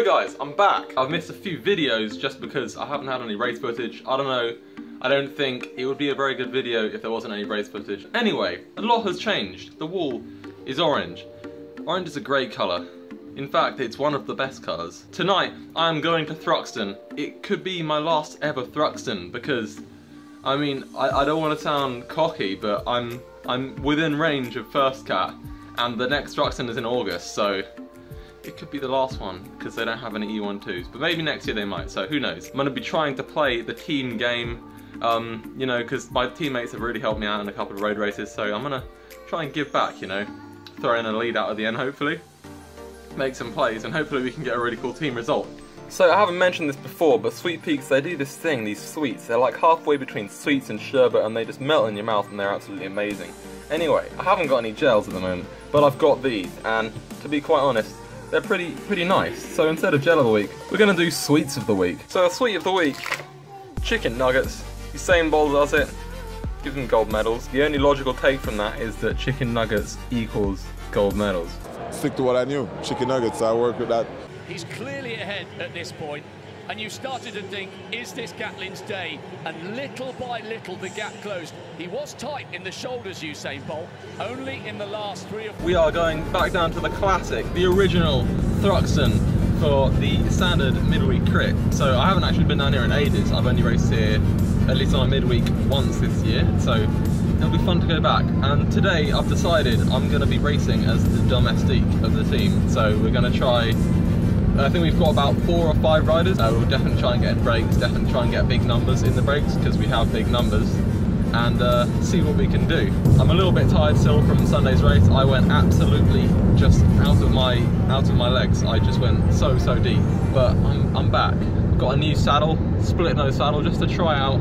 So guys, I'm back. I've missed a few videos just because I haven't had any race footage. I don't know, I don't think it would be a very good video if there wasn't any race footage. Anyway, a lot has changed. The wall is orange. Orange is a great colour. In fact, it's one of the best colours. Tonight, I'm going to Thruxton. It could be my last ever Thruxton because, I mean, I don't want to sound cocky, but I'm within range of First Cat, and the next Thruxton is in August, so it could be the last one because they don't have any E12s, but maybe next year they might, so who knows. I'm going to be trying to play the team game, you know, because my teammates have really helped me out in a couple of road races, so I'm going to try and give back, you know, throw in a lead out at the end hopefully, make some plays, and hopefully we can get a really cool team result. So I haven't mentioned this before, but Sweet Peaks, they do this thing, these sweets, they're like halfway between sweets and sherbet, and they just melt in your mouth and they're absolutely amazing. Anyway, I haven't got any gels at the moment, but I've got these, and to be quite honest, they're pretty nice. So instead of gel of the week, we're gonna do sweets of the week. So a sweet of the week, chicken nuggets. Usain Bolt does it, gives them gold medals. The only logical take from that is that chicken nuggets equals gold medals. Stick to what I knew, chicken nuggets, I work with that. He's clearly ahead at this point, and you started to think, is this Gatlin's day? And little by little the gap closed. He was tight in the shoulders, Usain Bolt, only in the last 3 or 4. We are going back down to the classic, the original Thruxton for the standard midweek crit. So I haven't actually been down here in ages. I've only raced here, at least on a midweek, once this year. So it'll be fun to go back. And today I've decided I'm going to be racing as the domestique of the team. So we're going to try, I think we've got about 4 or 5 riders. We'll definitely try and get in breaks, definitely try and get big numbers in the breaks because we have big numbers, and see what we can do. I'm a little bit tired still from Sunday's race. I went absolutely just out of my legs. I just went so deep, but I'm back. I've got a new saddle, split nose saddle, just to try out,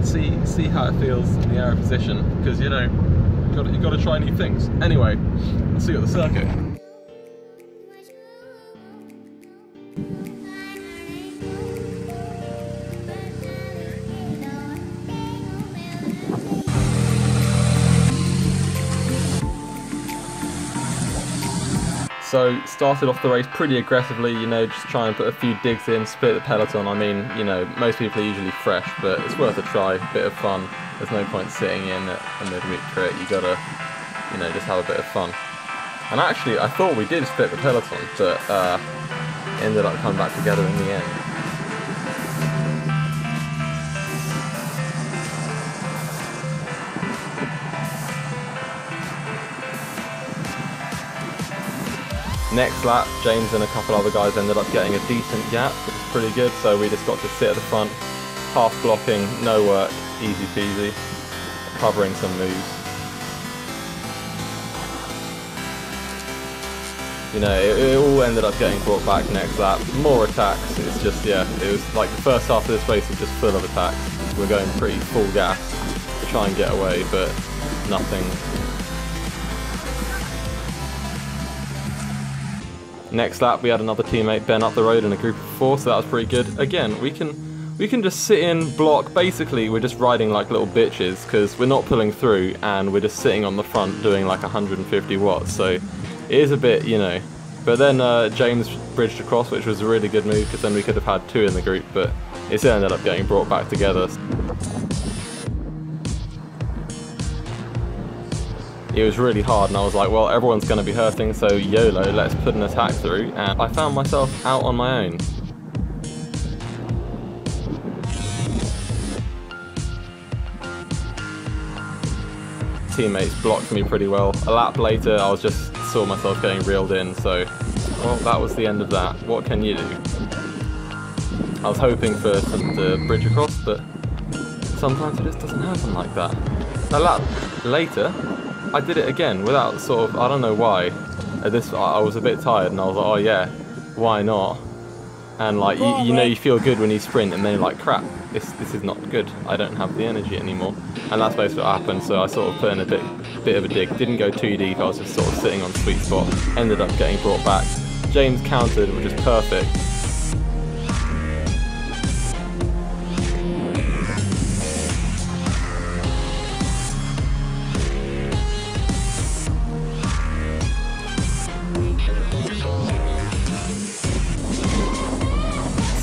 see how it feels in the aero position, because you know you got to try new things. Anyway, I'll see you at the circuit. So started off the race pretty aggressively, you know, just try and put a few digs in, split the peloton. I mean, you know, most people are usually fresh, but it's worth a try, bit of fun. There's no point sitting in at a midweek crit, you gotta, you know, just have a bit of fun. And actually, I thought we did split the peloton, but ended up coming back together in the end. Next lap, James and a couple other guys ended up getting a decent gap, which is pretty good, so we just got to sit at the front, half blocking, no work, easy peasy, covering some moves. You know, it all ended up getting brought back next lap, more attacks, it's just, yeah, it was like the first half of this race was just full of attacks. We're going pretty full gas to try and get away, but nothing. Next lap we had another teammate Ben up the road in a group of 4, so that was pretty good. Again, we can just sit in, block, basically we're just riding like little bitches because we're not pulling through and we're just sitting on the front doing like 150 watts, so it is a bit, you know. But then James bridged across, which was a really good move because then we could have had 2 in the group, but it still ended up getting brought back together. It was really hard and I was like, well, everyone's going to be hurting, so YOLO, let's put an attack through, and I found myself out on my own. Teammates blocked me pretty well. A lap later I saw myself getting reeled in, so well, that was the end of that. What can you do? I was hoping for the bridge across, but sometimes it just doesn't happen like that. A lap later I did it again without sort of, I don't know why. I was a bit tired and I was like, oh yeah, why not? And like, you know, you feel good when you sprint and then you're like, crap, this is not good. I don't have the energy anymore. And that's basically what happened, so I sort of put in a bit of a dig. Didn't go too deep, I was just sort of sitting on sweet spot. Ended up getting brought back. James countered, which is perfect.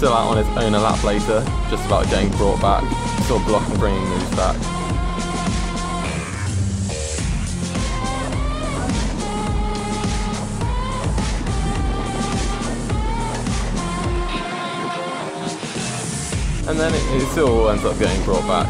still out on his own a lap later, just about getting brought back, still blocking, bringing moves back. And then it still ends up getting brought back.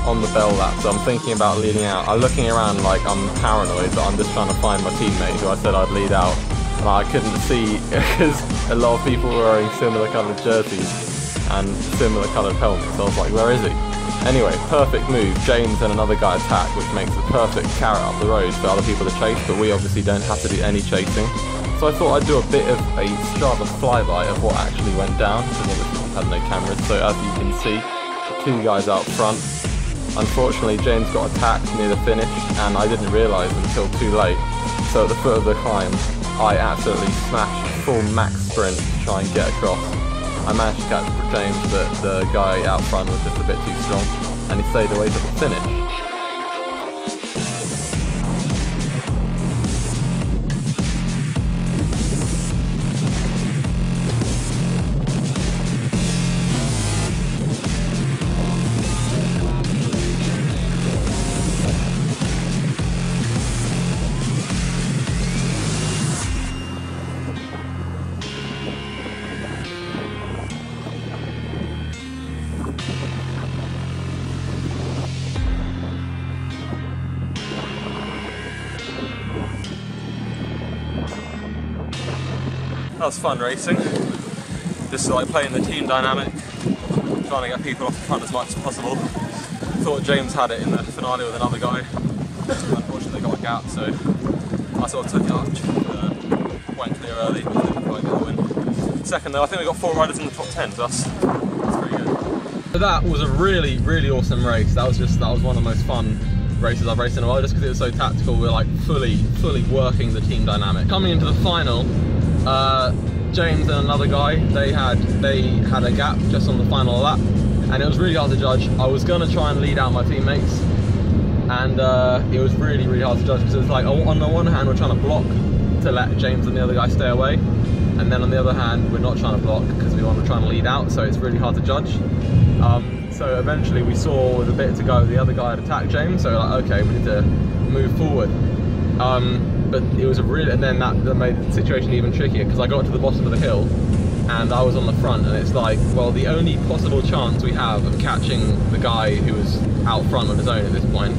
On the bell lap, so I'm thinking about leading out. I'm looking around like I'm paranoid that I'm just trying to find my teammate who I said I'd lead out, and I couldn't see because a lot of people were wearing similar coloured jerseys and similar coloured helmets, so I was like, where is he? Anyway, perfect move. James and another guy attack, which makes a perfect carrot up the road for other people to chase, but we obviously don't have to do any chasing. So I thought I'd do a bit of a Strava flyby of what actually went down, because obviously we had no cameras, so as you can see, 2 guys out front. Unfortunately, James got attacked near the finish, and I didn't realise until too late. So at the foot of the climb, I absolutely smashed full max sprint to try and get across. I managed to catch James, but the guy out front was just a bit too strong, and he stayed away to the finish. That was fun racing. Just like playing the team dynamic, trying to get people off the front as much as possible. Thought James had it in the finale with another guy. Unfortunately got a gap, so I sort of took it up, went clear early, didn't quite get the win. Second though, I think we got 4 riders in the top 10, so that's pretty good. So that was a really, really awesome race. That was one of the most fun races I've raced in a while, just because it was so tactical. We were like fully working the team dynamic. Coming into the final, James and another guy, they had a gap just on the final lap, and it was really hard to judge. I was going to try and lead out my teammates, and it was really, really hard to judge, because it was like, on the one hand we're trying to block to let James and the other guy stay away, and then on the other hand we're not trying to block because we want to try and lead out, so it's really hard to judge. So eventually we saw with a bit to go the other guy had attacked James, so we're like, okay, we need to move forward. But it was and then that made the situation even trickier, because I got to the bottom of the hill and I was on the front, and it's like, well, the only possible chance we have of catching the guy who was out front on his own at this point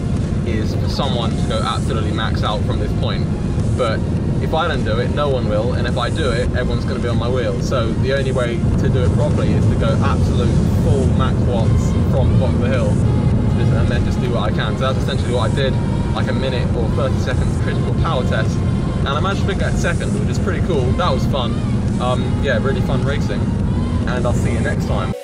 is for someone to go absolutely max out from this point. But if I don't do it, no one will, and if I do it, everyone's going to be on my wheels. So the only way to do it properly is to go absolute full max watts from the bottom of the hill, and then just do what I can. So that's essentially what I did, like a minute or 30 seconds critical power test, and I managed to pick that second, which is pretty cool. That was fun. Yeah, really fun racing, and I'll see you next time.